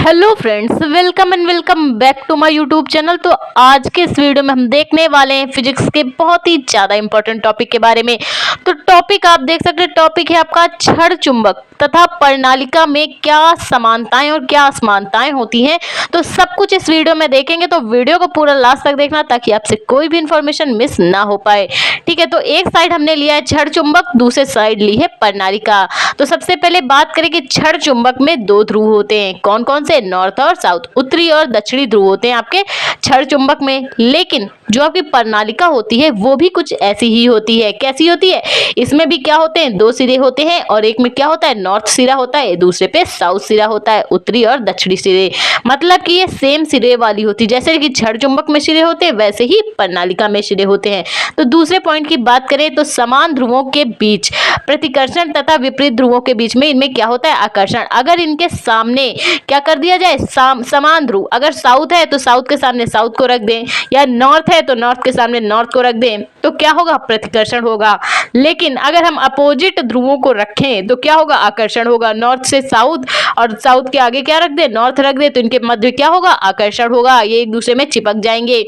Hello friends, welcome and welcome back to my YouTube channel. तो आज के इस वीडियो में हम देखने वाले हैं फिजिक्स के बहुत ही ज़्यादा इंपॉर्टेंट टॉपिक के बारे में। तो टॉपिक आप देख सकते हैं, टॉपिक है आपका छड़ चुंबक तथा प्रणालिका में क्या समानताएं और क्या असमानताएं होती हैं। तो सब कुछ इस वीडियो में देखेंगे, तो वीडियो को पूरा लास्ट तक देखना ताकि आपसे कोई भी इंफॉर्मेशन मिस ना हो पाए। ठीक है, तो एक साइड हमने लिया है छड़ चुंबक, दूसरे साइड ली है प्रणालिका। तो सबसे पहले बात करें कि छड़ चुंबक में दो ध्रुव होते हैं। कौन कौन से? नॉर्थ और साउथ, उत्तरी और दक्षिणी ध्रुव होते हैं आपके छड़ चुंबक में। लेकिन जो आपकी प्रणालिका होती है वो भी कुछ ऐसी ही होती है। कैसी होती है? इसमें भी क्या होते हैं? दो सिरे होते हैं, और एक में क्या होता है? नॉर्थ सिरा होता है, दूसरे पे साउथ सिरा होता है, उत्तरी और दक्षिणी सिरे। मतलब कि ये सेम सिरे वाली होती है। जैसे कि छड़ चुंबक में सिरे होते हैं, वैसे ही प्रणालिका में सिरे होते हैं। तो दूसरे पॉइंट की बात करें तो समान ध्रुवों के बीच प्रतिकर्षण तथा विपरीत ध्रुवों के बीच में इनमें क्या होता है? आकर्षण। अगर इनके सामने क्या कर दिया जाए? समान ध्रुव, अगर साउथ है तो साउथ के सामने साउथ को रख दें, या नॉर्थ है तो नॉर्थ के सामने नॉर्थ को रख दें, तो क्या होगा? प्रतिकर्षण होगा। लेकिन अगर हम अपोजिट ध्रुवों को रखें तो क्या होगा? आकर्षण होगा। नॉर्थ से साउथ और साउथ के आगे क्या रख दें? नॉर्थ रख दें, तो इनके मध्य क्या होगा? आकर्षण होगा। ये एक दूसरे में चिपक जाएंगे।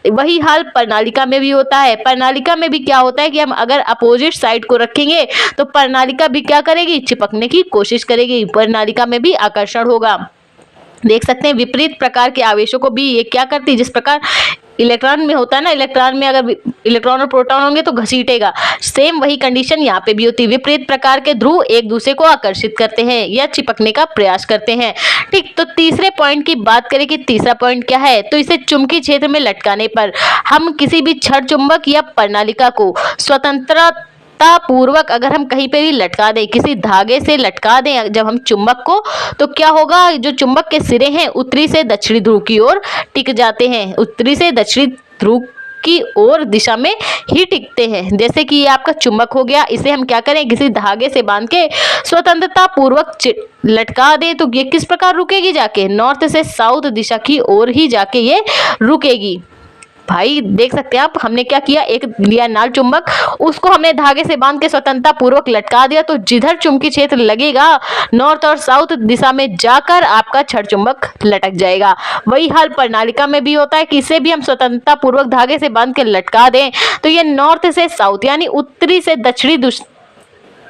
वही हाल प्रणालिका में भी होता है। प्रणालिका में भी क्या होता है कि हम अगर अपोजिट साइड को रखेंगे तो प्रणालिका भी क्या करेगी? चिपकने की कोशिश करेगी। प्रणालिका में भी आकर्षण होगा। देख सकते हैं विपरीत प्रकार के आवेशों को भी ये क्या करती है, जिस प्रकार इलेक्ट्रॉन में होता है ना, इलेक्ट्रॉन में अगर इलेक्ट्रॉन और प्रोटॉन होंगे तो घसीटेगा, सेम वही कंडीशन यहाँ पे भी होती है। विपरीत प्रकार के ध्रुव एक दूसरे को आकर्षित करते हैं या चिपकने का प्रयास करते हैं। ठीक, तो तीसरे पॉइंट की बात करें कि तीसरा पॉइंट क्या है, तो इसे चुंबकीय क्षेत्र में लटकाने पर हम किसी भी छड़ चुंबक या प्रणालिका को स्वतंत्रता पूर्वक अगर हम कहीं पे भी लटका दें, किसी धागे से लटका दें जब हम चुंबक को, तो क्या होगा? जो चुंबक के सिरे हैं उत्तरी से दक्षिणी ध्रुव की ओर टिक जाते हैं। उत्तरी से दक्षिणी ध्रुव की ओर दिशा में ही टिकते हैं। जैसे कि ये आपका चुंबक हो गया, इसे हम क्या करें? किसी धागे से बांध के स्वतंत्रता पूर्वक लटका दें, तो ये किस प्रकार रुकेगी? जाके नॉर्थ से साउथ दिशा की ओर ही जाके ये रुकेगी। भाई देख सकते हैं आप, हमने क्या किया? एक लिया नाल चुंबक, उसको हमने धागे से बांध के स्वतंत्रता पूर्वक लटका दिया, तो जिधर चुंबकीय क्षेत्र लगेगा नॉर्थ और साउथ दिशा में जाकर आपका छड़ चुंबक लटक जाएगा। वही हाल प्रणालिका में भी होता है कि इसे भी हम स्वतंत्रता पूर्वक धागे से बांध के लटका दें तो ये नॉर्थ से साउथ यानी उत्तरी से दक्षिणी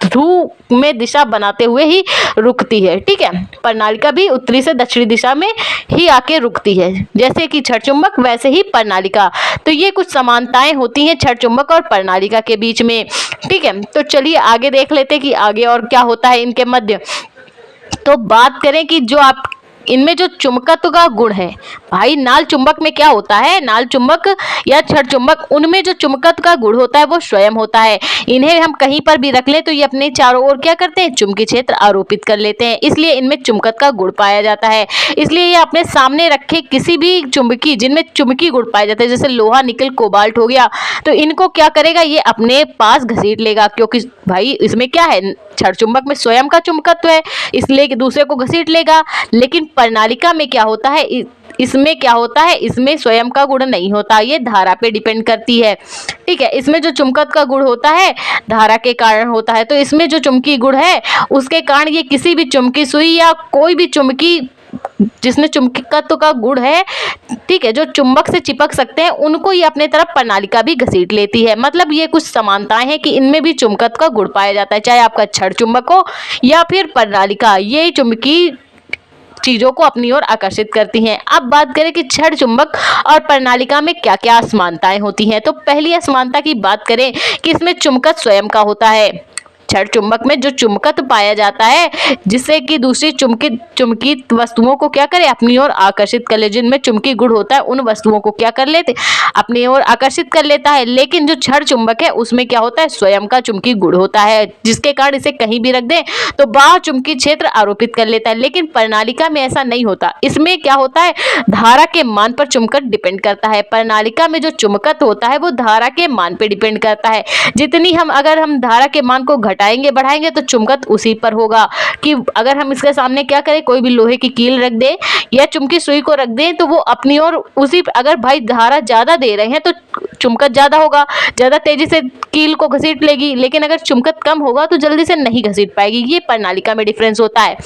ध्रुव में दिशा बनाते हुए ही रुकती है। ठीक है, प्रणालिका भी उत्तरी से दक्षिणी दिशा में ही आके रुकती है। जैसे कि छड़ चुंबक वैसे ही प्रणालिका। तो ये कुछ समानताएं होती हैं छड़ चुंबक और प्रणालिका के बीच में। ठीक है, तो चलिए आगे देख लेते हैं कि आगे और क्या होता है इनके मध्य। तो बात करें कि जो आप इनमें जो चुंबकत्व का गुण है, भाई नाल चुंबक में क्या होता है? नाल चुंबक या छड़ चुंबक, उनमें जो चुंबकत्व का गुण होता है वो स्वयं होता है। इन्हें हम कहीं पर भी रख ले तो ये अपने चारों ओर क्या करते हैं? चुंबकीय क्षेत्र आरोपित कर लेते हैं, इसलिए इनमें चुंबकत्व का गुण पाया जाता है। इसलिए ये अपने सामने रखे किसी भी चुंबकीय, जिनमें चुंबकीय गुण पाए जाते हैं, जैसे लोहा, निकल, कोबाल्ट हो गया, तो इनको क्या करेगा? ये अपने पास घसीट लेगा, क्योंकि भाई इसमें क्या है? छड़ चुंबक में स्वयं का चुंबकत्व है, इसलिए कि दूसरे को घसीट लेगा। लेकिन प्रणालिका में क्या होता है? इसमें क्या होता है? इसमें स्वयं का गुण नहीं होता, ये धारा पे डिपेंड करती है। ठीक है, इसमें जो चुंबकत्व का गुण होता है धारा के कारण होता है। तो इसमें जो चुंबकीय गुण है उसके कारण ये किसी भी चुंबकीय सुई या कोई भी चुंबकीय जिसमें चुंबकत्व का गुण है, ठीक है, जो चुंबक से चिपक सकते हैं, उनको ये अपने तरफ प्रणालिका भी घसीट लेती है। मतलब ये कुछ समानताएं हैं कि इनमें भी चुंबकत्व का गुण पाया जाता है, चाहे आपका छड़ चुंबक हो या फिर प्रणालिका, ये चुंबकीय चीजों को अपनी ओर आकर्षित करती हैं। अब बात करें कि छड़ चुंबक और प्रणालिका में क्या क्या असमानताएं होती हैं। तो पहली असमानता की बात करें कि इसमें चुंबकत्व स्वयं का होता है। छड़ चुंबक में जो चुंबकत्व पाया जाता है जिससे कि दूसरी चुंबकीय वस्तुओं को क्या करे? अपनी ओर आकर्षित कर ले। जिनमें चुंबकीय गुण होता है उन वस्तुओं को क्या कर लेते? अपनी ओर आकर्षित कर लेता है। लेकिन जो छड़ चुंबक है उसमें क्या होता है? स्वयं का चुंबकीय गुण होता है, जिसके कारण इसे कहीं भी रख दें तो बाह्य चुंबकीय क्षेत्र आरोपित कर लेता है। लेकिन प्रणालिका में ऐसा नहीं होता। इसमें क्या होता है? धारा के मान पर चुंबकत्व डिपेंड करता है। प्रणालिका में जो चुंबकत्व होता है वो धारा के मान पर डिपेंड करता है। जितनी अगर हम धारा के मान को घटाएंगे बढ़ाएंगे तो चुंबकत्व उसी पर होगा। कि अगर हम इसके सामने क्या करें? कोई भी लोहे की कील रख दें या चुंबकीय सुई को रख दें तो वो अपनी ओर उसी, अगर भाई धारा ज्यादा दे रहे हैं तो चुंबकत्व ज्यादा होगा, ज्यादा तेजी से कील को घसीट लेगी। लेकिन अगर चुंबकत्व कम होगा तो जल्दी से नहीं घसीट पाएगी। ये प्रणालिका में डिफरेंस होता है।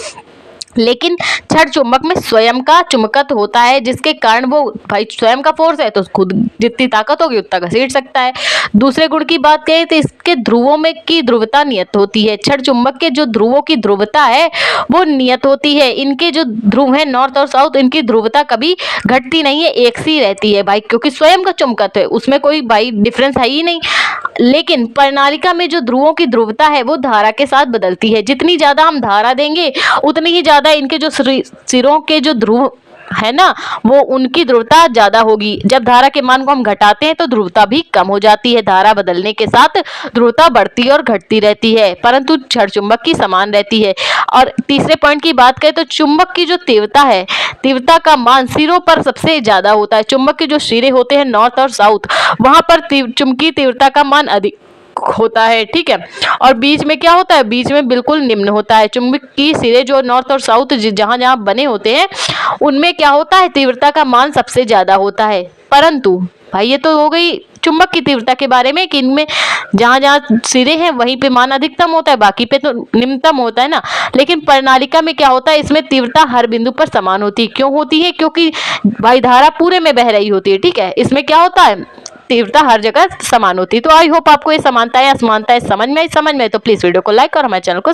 लेकिन क्षण चुंबक में स्वयं का चुंबकत्व होता है, जिसके कारण वो भाई स्वयं का फोर्स है तो खुद जितनी ताकत होगी उतना घसीट सकता है। दूसरे गुण की बात करें तो इसके ध्रुवों में की ध्रुवता नियत होती है। क्षण चुंबक के जो ध्रुवों की ध्रुवता है वो नियत होती है। इनके जो ध्रुव है नॉर्थ और साउथ, इनकी ध्रुवता कभी घटती नहीं है, एक सी रहती है भाई, क्योंकि स्वयं का चुंबकत्व है, उसमें कोई भाई डिफरेंस है ही नहीं। लेकिन प्रणालिका में जो ध्रुवों की ध्रुवता है वो धारा के साथ बदलती है। जितनी ज्यादा हम धारा देंगे उतनी ही ज्यादा इनके जो सिरों के जो ध्रुव है ना, वो उनकी ध्रुवता ज्यादा होगी। जब धारा के मान को हम घटाते हैं तो ध्रुवता भी कम हो जाती है। धारा बदलने के साथ ध्रुवता बढ़ती और घटती रहती है, परंतु क्षण चुंबक की समान रहती है। और तीसरे पॉइंट की बात करें तो चुंबक की जो तीव्रता है, तीव्रता का मान सिरों पर सबसे ज्यादा होता है। चुंबक के जो सिरे होते हैं नॉर्थ और साउथ, वहां पर चुंबकीय तीव्रता का मान अधिक होता है, ठीक है। और बीच में क्या होता है, बीच में बिल्कुल निम्न होता है। चुंबक की सिरे जो नॉर्थ और साउथ जहां जहां बने होते हैं उनमें क्या होता है, तीव्रता का मान सबसे ज्यादा होता है। परंतु भाई ये तो हो गई चुंबक की तीव्रता के बारे में कि इनमें जहां जहां सिरे हैं वहीं पे मान अधिकतम होता है, बाकी पे तो निम्नतम होता है ना। लेकिन प्रणालिका में क्या होता है, इसमें तीव्रता हर बिंदु पर समान होती है। क्यों होती है, क्योंकि भाई धारा पूरे में बह रही होती है, ठीक है। इसमें क्या होता है, तीव्रता हर जगह समान होती है। तो आई होप आपको ये समानताएं असमानताएं समझ में आई। तो प्लीज वीडियो को लाइक और हमारे चैनल को